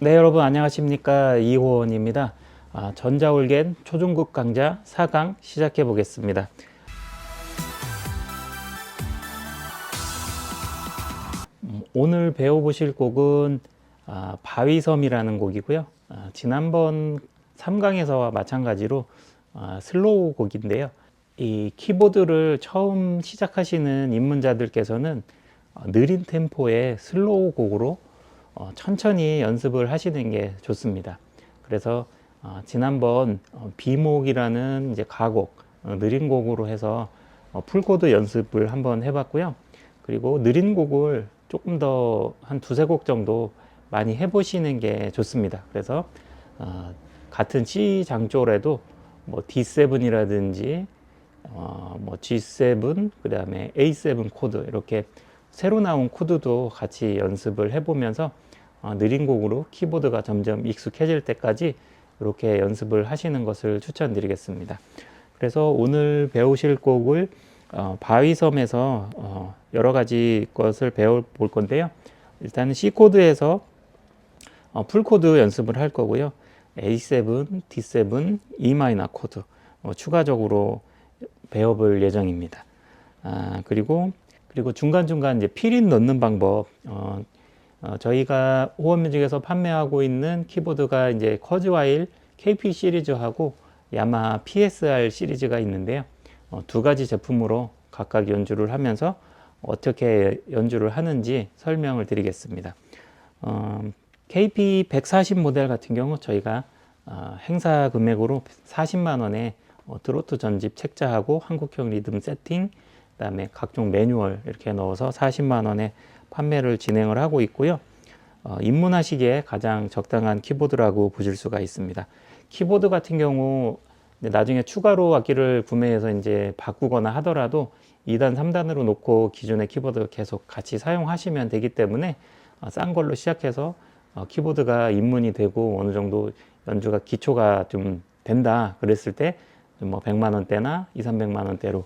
네, 여러분 안녕하십니까? 이호원입니다. 전자올겐 초중급 강좌 4강 시작해 보겠습니다. 오늘 배워보실 곡은 바위섬이라는 곡이고요. 지난번 3강에서와 마찬가지로 슬로우 곡인데요. 이 키보드를 처음 시작하시는 입문자들께서는 느린 템포의 슬로우 곡으로 천천히 연습을 하시는 게 좋습니다. 그래서 지난번 비목이라는 이제 가곡, 느린 곡으로 해서 풀코드 연습을 한번 해봤고요. 그리고 느린 곡을 조금 더 한 두세 곡 정도 많이 해보시는 게 좋습니다. 그래서 같은 C 장조라도 뭐 D7이라든지 뭐 G7, 그 다음에 A7 코드 이렇게 새로 나온 코드도 같이 연습을 해보면서 느린 곡으로 키보드가 점점 익숙해질 때까지 이렇게 연습을 하시는 것을 추천드리겠습니다. 그래서 오늘 배우실 곡을 바위섬에서 여러 가지 것을 배워볼 건데요. 일단은 C 코드에서 풀 코드 연습을 할 거고요. A7, D7, E 마이너 코드 추가적으로 배워볼 예정입니다. 그리고 중간중간 이제 필인 넣는 방법, 저희가 호원뮤직에서 판매하고 있는 키보드가 이제 커즈와일 KP 시리즈하고 야마하 PSR 시리즈가 있는데요. 두 가지 제품으로 각각 연주를 하면서 어떻게 연주를 하는지 설명을 드리겠습니다. KP 140 모델 같은 경우 저희가 행사 금액으로 40만 원에 트로트 전집 책자하고 한국형 리듬 세팅, 그다음에 각종 매뉴얼 이렇게 넣어서 40만 원에 판매를 진행을 하고 있고요. 입문하시기에 가장 적당한 키보드라고 보실 수가 있습니다. 키보드 같은 경우 나중에 추가로 악기를 구매해서 이제 바꾸거나 하더라도 2단, 3단으로 놓고 기존의 키보드 계속 같이 사용하시면 되기 때문에 싼 걸로 시작해서 키보드가 입문이 되고 어느 정도 연주가 기초가 좀 된다 그랬을 때 뭐 100만 원대나 2, 300만 원대로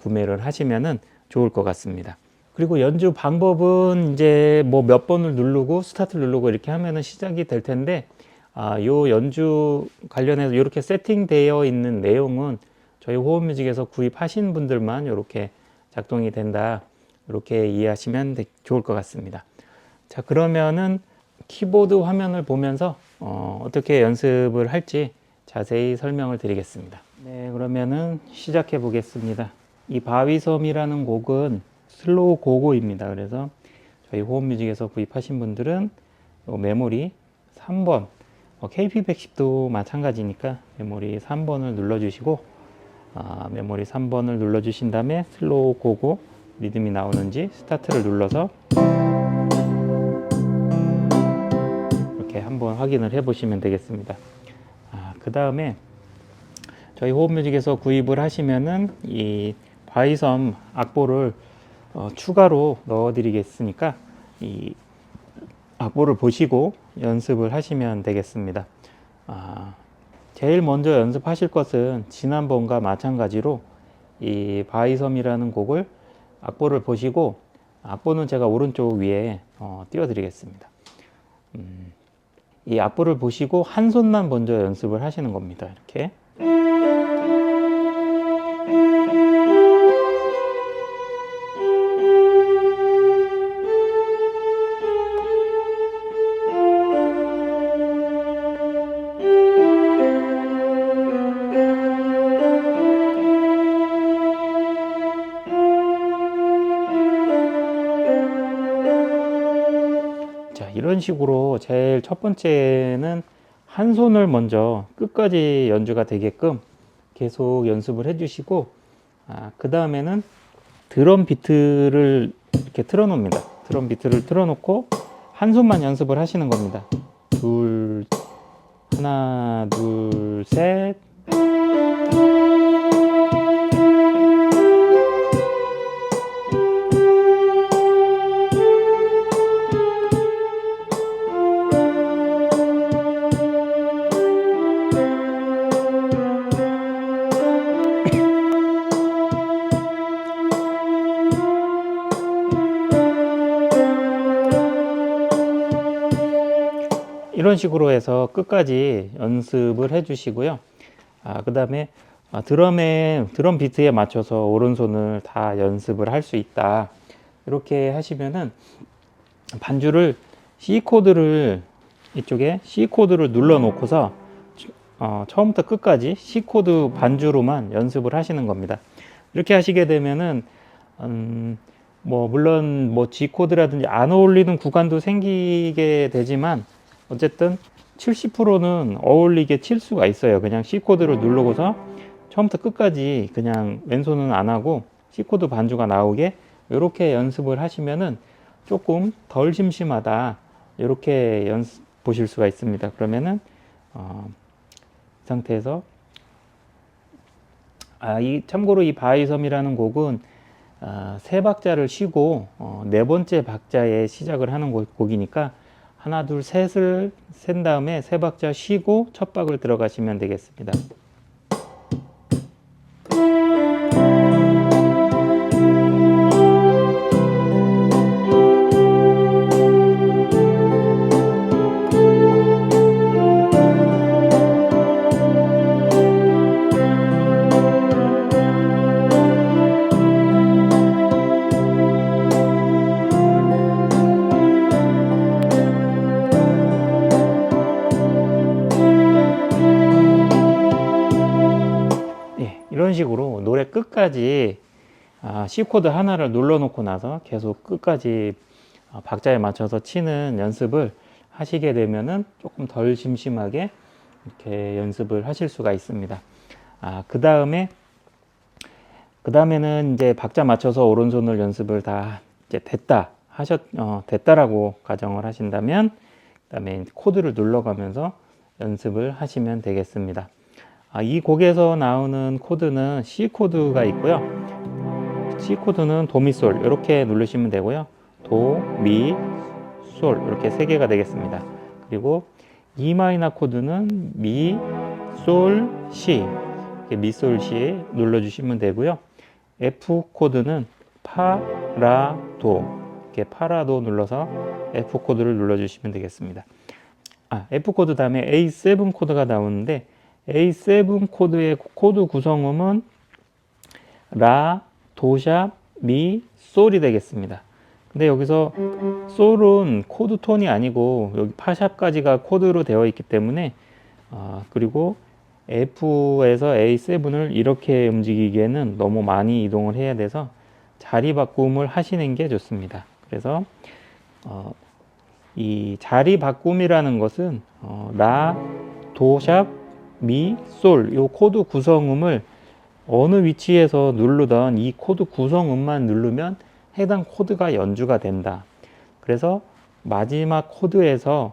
구매를 하시면은 좋을 것 같습니다. 그리고 연주 방법은 이제 뭐 몇 번을 누르고 스타트를 누르고 이렇게 하면은 시작이 될 텐데 요 연주 관련해서 이렇게 세팅되어 있는 내용은 저희 호흡뮤직에서 구입하신 분들만 이렇게 작동이 된다, 이렇게 이해하시면 좋을 것 같습니다. 자, 그러면은 키보드 화면을 보면서 어떻게 연습을 할지 자세히 설명을 드리겠습니다. 네, 그러면은 시작해 보겠습니다. 이 바위섬이라는 곡은 슬로우 고고입니다. 그래서 저희 호흡뮤직에서 구입하신 분들은 메모리 3번, KP110도 마찬가지니까 메모리 3번을 눌러주시고 메모리 3번을 눌러주신 다음에 슬로우 고고 리듬이 나오는지 스타트를 눌러서 이렇게 한번 확인을 해 보시면 되겠습니다. 그 다음에 저희 호흡뮤직에서 구입을 하시면은 이 바위섬 악보를 추가로 넣어 드리겠으니까 이 악보를 보시고 연습을 하시면 되겠습니다. 제일 먼저 연습하실 것은 지난번과 마찬가지로 이 바위섬이라는 곡을 악보를 보시고, 악보는 제가 오른쪽 위에 띄워 드리겠습니다. 이 악보를 보시고 한 손만 먼저 연습을 하시는 겁니다. 이렇게. 자, 이런 식으로 제일 첫 번째는 한 손을 먼저 끝까지 연주가 되게끔 계속 연습을 해주시고, 그 다음에는 드럼 비트를 이렇게 틀어 놓습니다. 드럼 비트를 틀어 놓고 한 손만 연습을 하시는 겁니다. 하나, 둘, 셋. 이런 식으로 해서 끝까지 연습을 해 주시고요. 그 다음에 드럼 비트에 맞춰서 오른손을 다 연습을 할 수 있다. 이렇게 하시면은 반주를 C 코드를 이쪽에 C 코드를 눌러 놓고서 처음부터 끝까지 C 코드 반주로만 연습을 하시는 겁니다. 이렇게 하시게 되면은 뭐 물론 뭐 G 코드라든지 안 어울리는 구간도 생기게 되지만 어쨌든 70%는 어울리게 칠 수가 있어요. 그냥 C 코드를 누르고서 처음부터 끝까지 그냥 왼손은 안 하고 C 코드 반주가 나오게 이렇게 연습을 하시면은 조금 덜 심심하다. 이렇게 보실 수가 있습니다. 그러면은 이 상태에서 참고로 이 바이섬이라는 곡은 세 박자를 쉬고 네 번째 박자에 시작을 하는 곡이니까 하나 둘 셋을 센 다음에 세 박자 쉬고 첫 박을 들어가시면 되겠습니다. 이런 식으로 노래 끝까지 C 코드 하나를 눌러 놓고 나서 계속 끝까지 박자에 맞춰서 치는 연습을 하시게 되면은 조금 덜 심심하게 이렇게 연습을 하실 수가 있습니다. 그 다음에는 이제 박자 맞춰서 오른손을 연습을 다 이제 됐다라고 가정을 하신다면, 그 다음에 코드를 눌러가면서 연습을 하시면 되겠습니다. 이 곡에서 나오는 코드는 C 코드가 있고요. C 코드는 도, 미, 솔 이렇게 누르시면 되고요. 도, 미, 솔 이렇게 세 개가 되겠습니다. 그리고 E 마이너 코드는 미, 솔, 시 미, 솔, 시 눌러주시면 되고요. F 코드는 파, 라, 도 이렇게 파, 라, 도 눌러서 F 코드를 눌러주시면 되겠습니다. F 코드 다음에 A7 코드가 나오는데 A7 코드의 코드 구성음은 라, 도샵, 미, 솔이 되겠습니다. 근데 여기서 솔은 코드 톤이 아니고 여기 파샵까지가 코드로 되어 있기 때문에 그리고 F에서 A7을 이렇게 움직이기에는 너무 많이 이동을 해야 돼서 자리 바꿈을 하시는 게 좋습니다. 그래서 이 자리 바꿈이라는 것은 라, 도샵, 미, 솔 이 코드 구성음을 어느 위치에서 누르던 이 코드 구성음만 누르면 해당 코드가 연주가 된다. 그래서 마지막 코드에서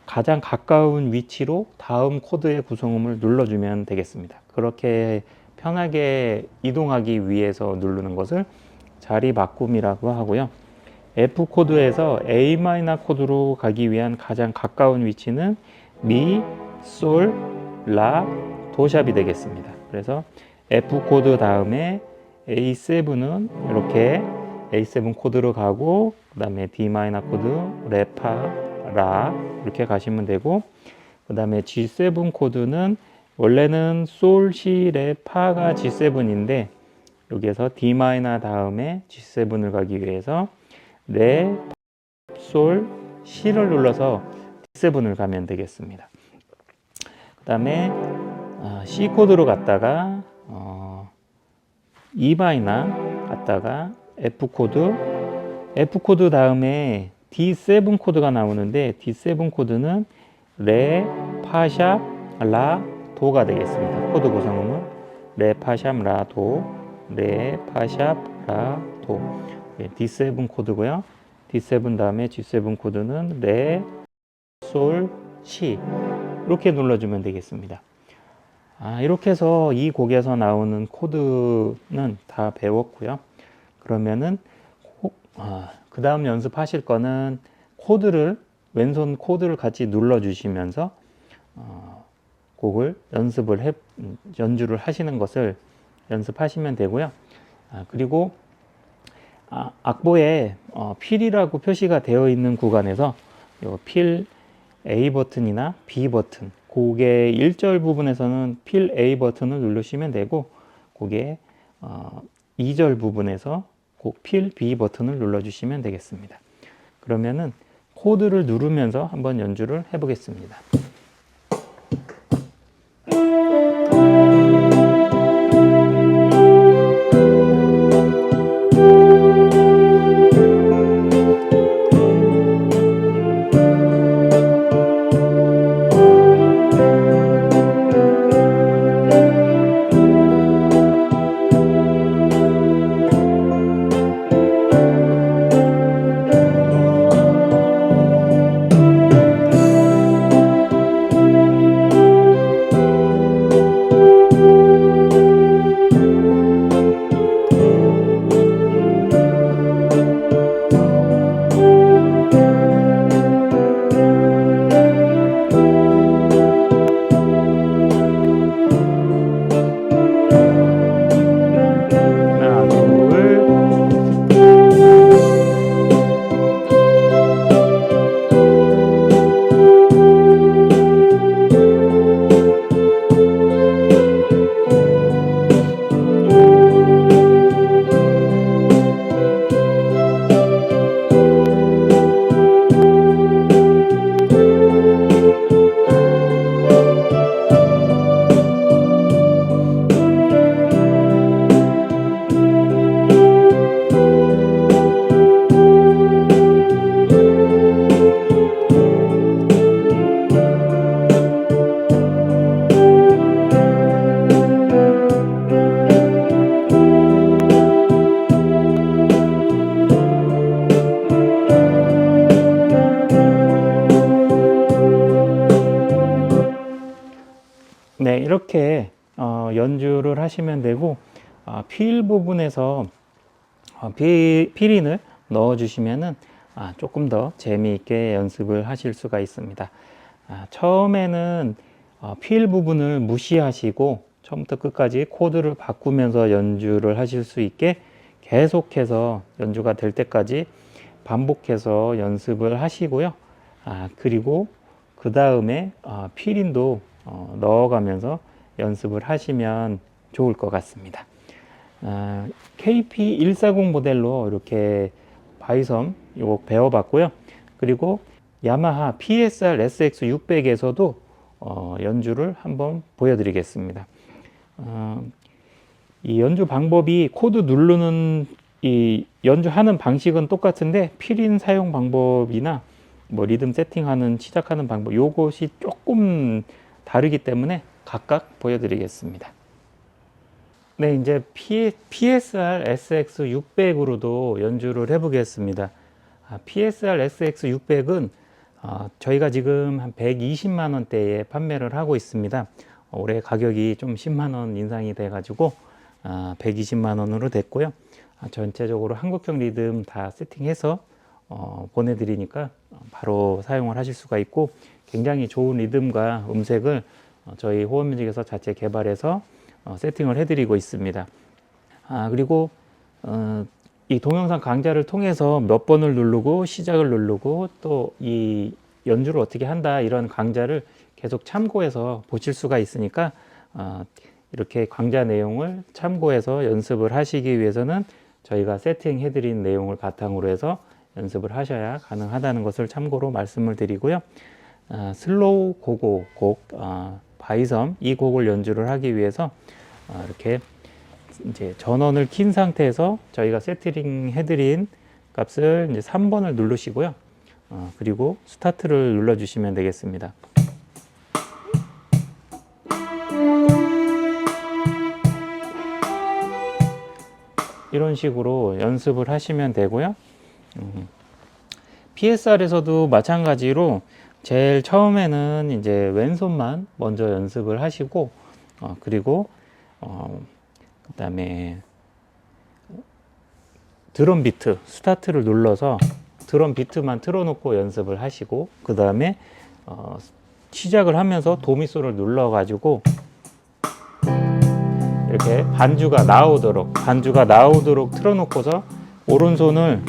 가장 가까운 위치로 다음 코드의 구성음을 눌러주면 되겠습니다. 그렇게 편하게 이동하기 위해서 누르는 것을 자리 바꿈이라고 하고요. F 코드에서 A 마이너 코드로 가기 위한 가장 가까운 위치는 미, 솔, 라, 도샵이 되겠습니다. 그래서 F 코드 다음에 A7은 이렇게 A7 코드로 가고, 그 다음에 D 마이너 코드, 레, 파, 라 이렇게 가시면 되고, 그 다음에 G7 코드는 원래는 솔, 시, 레, 파가 G7인데 여기에서 D 마이너 다음에 G7을 가기 위해서 레, 솔, 시를 눌러서 D7을 가면 되겠습니다. 그 다음에 C 코드로 갔다가 E 마이너 갔다가 F 코드 다음에 D7 코드가 나오는데 D7 코드는 레, 파샵, 라, 도가 되겠습니다. 코드 구성음은 레, 파샵, 라, 도, 레, 파샵, 라, 도. D7 코드고요. D7 다음에 G7 코드는 레, 솔, 시 이렇게 눌러주면 되겠습니다. 이렇게 해서 이 곡에서 나오는 코드는 다 배웠고요. 그러면은 그 다음 연습하실 거는 왼손 코드를 같이 눌러주시면서 곡을 연주를 하시는 것을 연습하시면 되고요. 그리고 악보에 필이라고 표시가 되어 있는 구간에서 필 A 버튼이나 B 버튼, 그게 1절 부분에서는 필 A 버튼을 누르시면 되고, 그게 2절 부분에서 필 B 버튼을 눌러주시면 되겠습니다. 그러면은 코드를 누르면서 한번 연주를 해보겠습니다. 하나, 둘. 네, 이렇게 연주를 하시면 되고, 필 부분에서 필인을 넣어 주시면은 조금 더 재미있게 연습을 하실 수가 있습니다. 처음에는 필 부분을 무시하시고 처음부터 끝까지 코드를 바꾸면서 연주를 하실 수 있게 계속해서 연주가 될 때까지 반복해서 연습을 하시고요. 그리고 그 다음에 필인도 넣어가면서 연습을 하시면 좋을 것 같습니다. KP140 모델로 이렇게 바이섬 이거 배워봤고요. 그리고 야마하 PSR SX600에서도 연주를 한번 보여드리겠습니다. 이 연주 방법이 코드 누르는 이 연주하는 방식은 똑같은데 필인 사용 방법이나 뭐 리듬 세팅하는 시작하는 방법 요것이 조금 다르기 때문에 각각 보여드리겠습니다. 네, 이제 PSR SX600으로도 연주를 해보겠습니다. PSR SX600은 저희가 지금 한 120만 원대에 판매를 하고 있습니다. 올해 가격이 좀 10만 원 인상이 돼가지고 120만 원으로 됐고요. 전체적으로 한국형 리듬 다 세팅해서 보내드리니까 바로 사용을 하실 수가 있고, 굉장히 좋은 리듬과 음색을 저희 호흡뮤직에서 자체 개발해서 세팅을 해드리고 있습니다. 그리고 이 동영상 강좌를 통해서 몇 번을 누르고 시작을 누르고 또 이 연주를 어떻게 한다 이런 강좌를 계속 참고해서 보실 수가 있으니까 이렇게 강좌 내용을 참고해서 연습을 하시기 위해서는 저희가 세팅해드린 내용을 바탕으로 해서 연습을 하셔야 가능하다는 것을 참고로 말씀을 드리고요. 슬로우 고고 곡 바이섬 이 곡을 연주를 하기 위해서 이렇게 이제 전원을 킨 상태에서 저희가 세팅 해드린 값을 이제 3번을 누르시고요. 그리고 스타트를 눌러 주시면 되겠습니다. 이런 식으로 연습을 하시면 되고요. PSR에서도 마찬가지로 제일 처음에는 이제 왼손만 먼저 연습을 하시고 그리고 그다음에 드럼 비트 스타트를 눌러서 드럼 비트만 틀어놓고 연습을 하시고, 그 다음에 시작을 하면서 도미소를 눌러 가지고 이렇게 반주가 나오도록 틀어놓고서 오른손을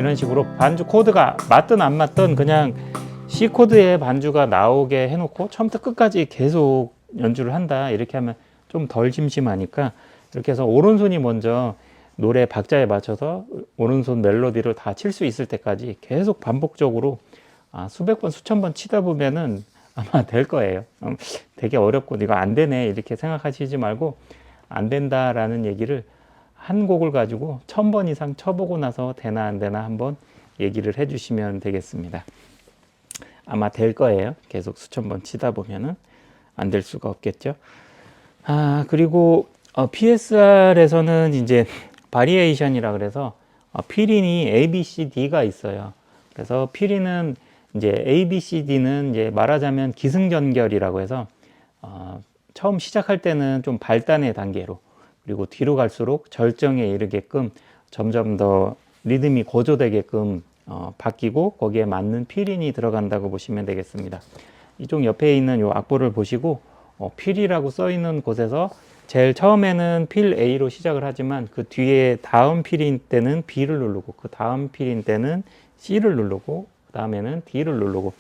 이런 식으로 반주 코드가 맞든 안 맞든 그냥 C 코드에 반주가 나오게 해놓고 처음부터 끝까지 계속 연주를 한다 이렇게 하면 좀 덜 심심하니까 이렇게 해서 오른손이 먼저 노래 박자에 맞춰서 오른손 멜로디를 다 칠 수 있을 때까지 계속 반복적으로 수백 번 수천 번 치다 보면은 아마 될 거예요. 되게 어렵고 이거 안 되네 이렇게 생각하시지 말고 안 된다라는 얘기를 한 곡을 가지고 1000번 이상 쳐보고 나서 되나 안 되나 한번 얘기를 해주시면 되겠습니다. 아마 될 거예요. 계속 수천 번 치다 보면은 안 될 수가 없겠죠. 그리고 PSR에서는 이제 바리에이션이라 그래서 피린이 A, B, C, D가 있어요. 그래서 피린은 이제 A, B, C, D는 이제 말하자면 기승전결이라고 해서 처음 시작할 때는 좀 발단의 단계로 그리고 뒤로 갈수록 절정에 이르게끔 점점 더 리듬이 고조되게끔 바뀌고 거기에 맞는 필인이 들어간다고 보시면 되겠습니다. 이쪽 옆에 있는 이 악보를 보시고 필이라고 써 있는 곳에서 제일 처음에는 필 A로 시작을 하지만 그 뒤에 다음 필인 때는 B를 누르고 그 다음 필인 때는 C를 누르고 그 다음에는 D를 누르고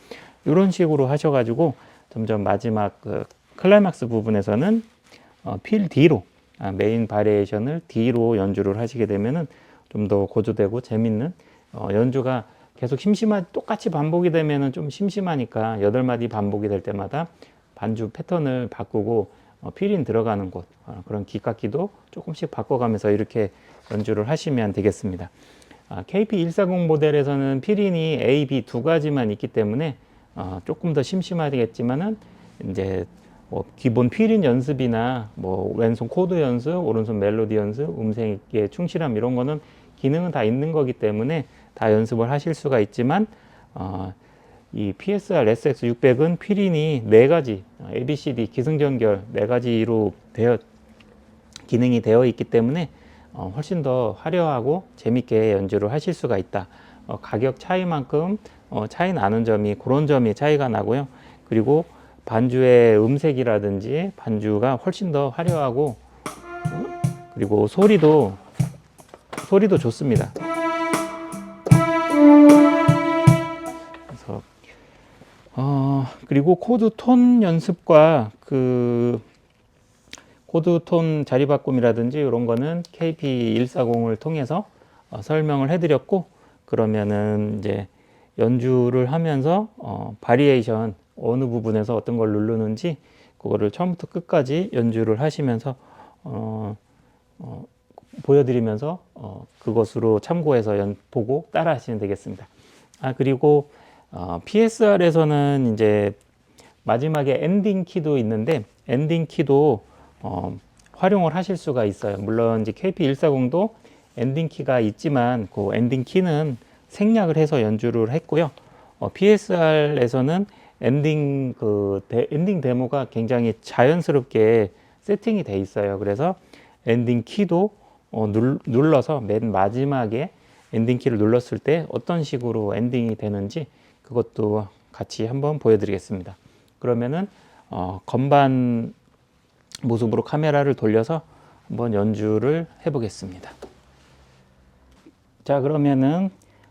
이런 식으로 하셔가지고 점점 마지막 그 클라이막스 부분에서는 필 D로 메인 바리에이션을 D로 연주를 하시게 되면은 좀 더 고조되고 재밌는 연주가 계속 똑같이 반복이 되면은 좀 심심하니까 8마디 반복이 될 때마다 반주 패턴을 바꾸고 필인 들어가는 곳 그런 귓깎이도 조금씩 바꿔가면서 이렇게 연주를 하시면 되겠습니다. KP140 모델에서는 필인이 A, B 두 가지만 있기 때문에 조금 더 심심하겠지만은 이제 기본 필인 연습이나 왼손 코드 연습, 오른손 멜로디 연습, 음색의 충실함 이런 거는 기능은 다 있는 거기 때문에 다 연습을 하실 수가 있지만 이 PSR SX600은 필인이 4가지 ABCD 기승전결 4가지로 기능이 되어 있기 때문에 훨씬 더 화려하고 재밌게 연주를 하실 수가 있다. 가격 차이만큼 차이 나는 점이 그런 점이 차이가 나고요. 그리고 반주의 음색이라든지 반주가 훨씬 더 화려하고 그리고 소리도 좋습니다. 그래서 그리고 코드 톤 연습과 그 코드 톤 자리 바꿈이라든지 이런 거는 KP140을 통해서 설명을 해드렸고 그러면은 이제 연주를 하면서 바리에이션 어느 부분에서 어떤 걸 누르는지 그거를 처음부터 끝까지 연주를 하시면서 보여드리면서 그것으로 참고해서 보고 따라 하시면 되겠습니다. 그리고 PSR에서는 이제 마지막에 엔딩 키도 있는데 엔딩 키도 활용을 하실 수가 있어요. 물론 이제 KP140도 엔딩 키가 있지만 그 엔딩 키는 생략을 해서 연주를 했고요. PSR에서는 엔딩 데모가 굉장히 자연스럽게 세팅이 돼 있어요. 그래서 엔딩 키도 눌러서 맨 마지막에 엔딩 키를 눌렀을 때 어떤 식으로 엔딩이 되는지 그것도 같이 한번 보여드리겠습니다. 그러면은 건반 모습으로 카메라를 돌려서 한번 연주를 해보겠습니다. 자, 그러면은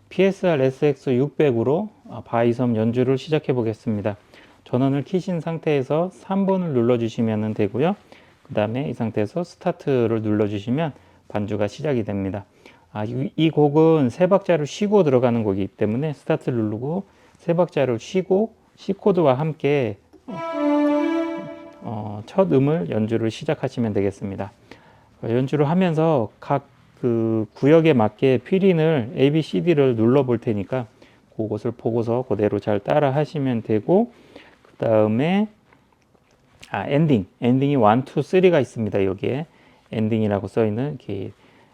PSR SX600으로 바이섬 연주를 시작해 보겠습니다. 전원을 켜신 상태에서 3번을 눌러주시면 되고요. 그 다음에 이 상태에서 스타트를 눌러주시면 반주가 시작이 됩니다. 이 곡은 세 박자를 쉬고 들어가는 곡이기 때문에 스타트를 누르고 세 박자를 쉬고 C 코드와 함께 첫 음을 연주를 시작하시면 되겠습니다. 연주를 하면서 각 그 구역에 맞게 필인을 A, B, C, D를 눌러 볼 테니까 그것을 보고서 그대로 잘 따라 하시면 되고 그 다음에 엔딩이 1, 2, 3가 있습니다. 여기에 엔딩이라고 써 있는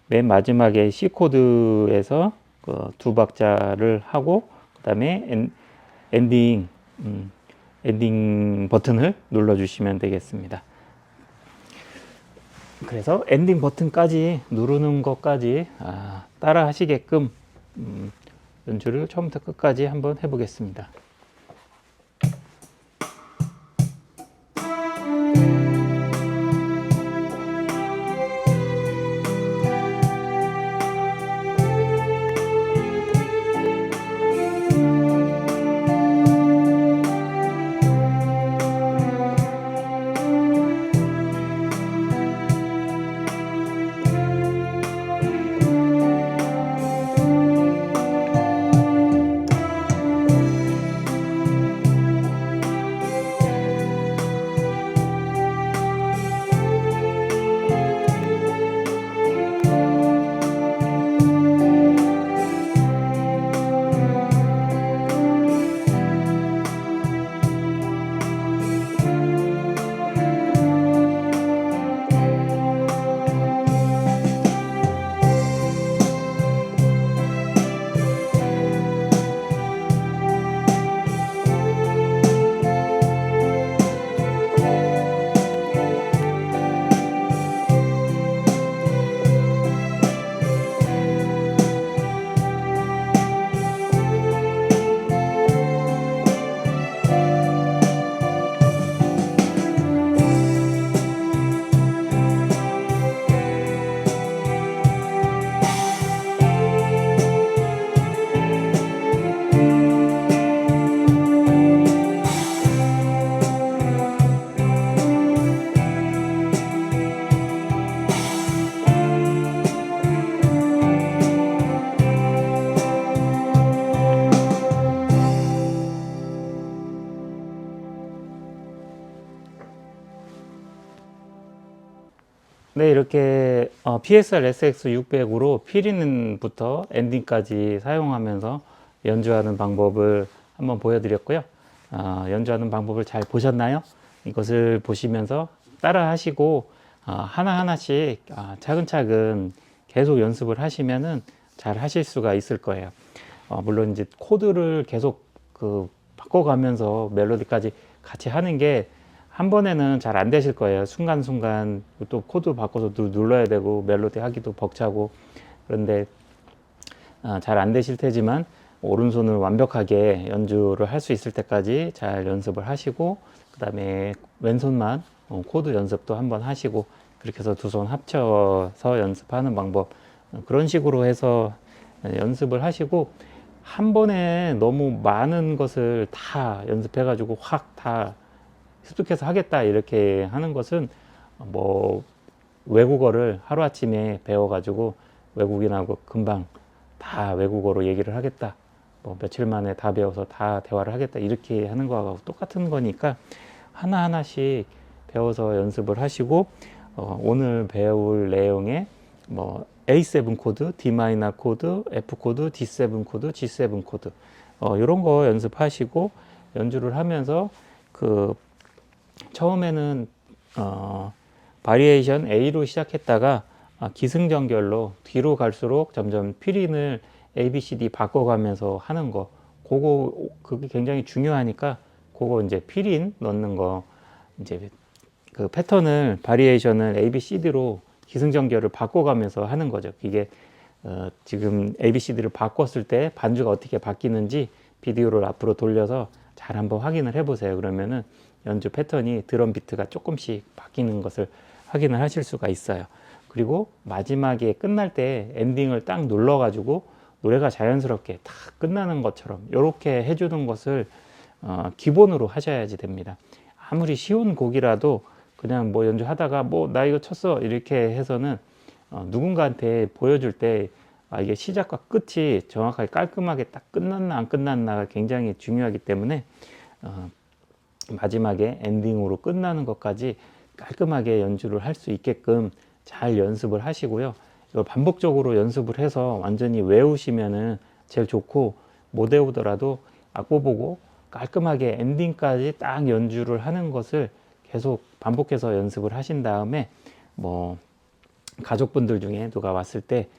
맨 마지막에 C 코드에서 그 두 박자를 하고 그 다음에 엔딩 버튼을 눌러 주시면 되겠습니다. 그래서 엔딩 버튼까지 누르는 것까지 따라 하시게끔 연주를 처음부터 끝까지 한번 해보겠습니다. 네, 이렇게 PSR SX 600으로 피린부터 엔딩까지 사용하면서 연주하는 방법을 한번 보여드렸고요. 연주하는 방법을 잘 보셨나요? 이것을 보시면서 따라 하시고 하나하나씩 차근차근 계속 연습을 하시면은 잘 하실 수가 있을 거예요. 물론 이제 코드를 계속 바꿔가면서 멜로디까지 같이 하는 게 한 번에는 잘 안 되실 거예요. 순간순간 또 코드 바꿔서 눌러야 되고 멜로디 하기도 벅차고. 그런데 잘 안 되실 테지만 오른손을 완벽하게 연주를 할 수 있을 때까지 잘 연습을 하시고, 그 다음에 왼손만 코드 연습도 한번 하시고, 그렇게 해서 두 손 합쳐서 연습하는 방법, 그런 식으로 해서 연습을 하시고, 한 번에 너무 많은 것을 다 연습해 가지고 확 다 습득해서 하겠다 이렇게 하는 것은 뭐 외국어를 하루아침에 배워가지고 외국인하고 금방 다 외국어로 얘기를 하겠다, 뭐 며칠 만에 다 배워서 다 대화를 하겠다 이렇게 하는 거하고 똑같은 거니까 하나하나씩 배워서 연습을 하시고, 오늘 배울 내용에 뭐 A7 코드, D 마이너 코드, F 코드, D7 코드, G7 코드 이런 거 연습하시고 연주를 하면서 처음에는 바리에이션 A로 시작했다가 기승전결로 뒤로 갈수록 점점 피린을 A, B, C, D 바꿔가면서 하는 거, 그게 굉장히 중요하니까 그거 이제 피린 넣는 거, 이제 그 패턴을 바리에이션을 A, B, C, D로 기승전결을 바꿔가면서 하는 거죠. 이게 지금 A, B, C, D를 바꿨을 때 반주가 어떻게 바뀌는지 비디오를 앞으로 돌려서 잘 한번 확인을 해보세요. 그러면은 연주 패턴이 드럼 비트가 조금씩 바뀌는 것을 확인을 하실 수가 있어요. 그리고 마지막에 끝날 때 엔딩을 딱 눌러가지고 노래가 자연스럽게 다 끝나는 것처럼 이렇게 해주는 것을 기본으로 하셔야지 됩니다. 아무리 쉬운 곡이라도 그냥 뭐 연주하다가 뭐 나 이거 쳤어 이렇게 해서는 누군가한테 보여줄 때 이게 시작과 끝이 정확하게 깔끔하게 딱 끝났나 안 끝났나가 굉장히 중요하기 때문에 마지막에 엔딩으로 끝나는 것까지 깔끔하게 연주를 할 수 있게끔 잘 연습을 하시고요. 이걸 반복적으로 연습을 해서 완전히 외우시면은 제일 좋고, 못 외우더라도 악보 보고 깔끔하게 엔딩까지 딱 연주를 하는 것을 계속 반복해서 연습을 하신 다음에 뭐 가족분들 중에 누가 왔을 때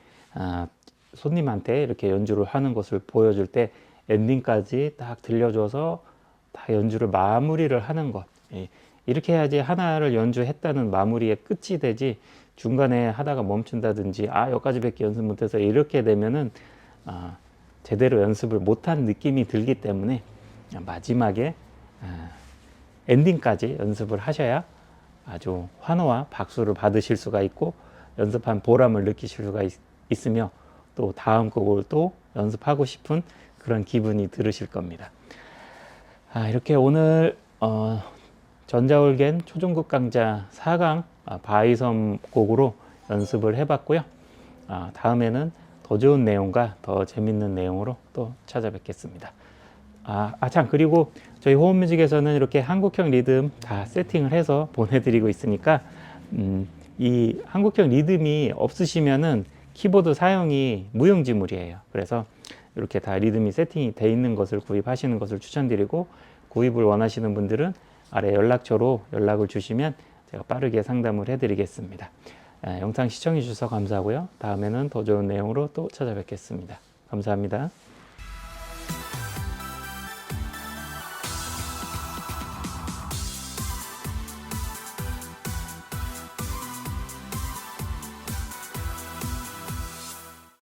손님한테 이렇게 연주를 하는 것을 보여줄 때 엔딩까지 딱 들려줘서 다 연주를 마무리를 하는 것, 이렇게 해야지 하나를 연주했다는 마무리의 끝이 되지, 중간에 하다가 멈춘다든지 여기까지밖에 연습 못해서 이렇게 되면은 제대로 연습을 못한 느낌이 들기 때문에 마지막에 엔딩까지 연습을 하셔야 아주 환호와 박수를 받으실 수가 있고 연습한 보람을 느끼실 수가 있으며 또 다음 곡을 또 연습하고 싶은 그런 기분이 들으실 겁니다. 이렇게 오늘 전자올겐 초중급 강좌 4강 바이섬 곡으로 연습을 해봤고요. 다음에는 더 좋은 내용과 더 재밌는 내용으로 또 찾아뵙겠습니다. 참, 그리고 저희 호흡뮤직에서는 이렇게 한국형 리듬 다 세팅을 해서 보내드리고 있으니까 이 한국형 리듬이 없으시면은 키보드 사용이 무용지물이에요. 그래서 이렇게 다 리듬이 세팅이 돼 있는 것을 구입하시는 것을 추천드리고, 구입을 원하시는 분들은 아래 연락처로 연락을 주시면 제가 빠르게 상담을 해드리겠습니다. 영상 시청해 주셔서 감사하고요. 다음에는 더 좋은 내용으로 또 찾아뵙겠습니다. 감사합니다.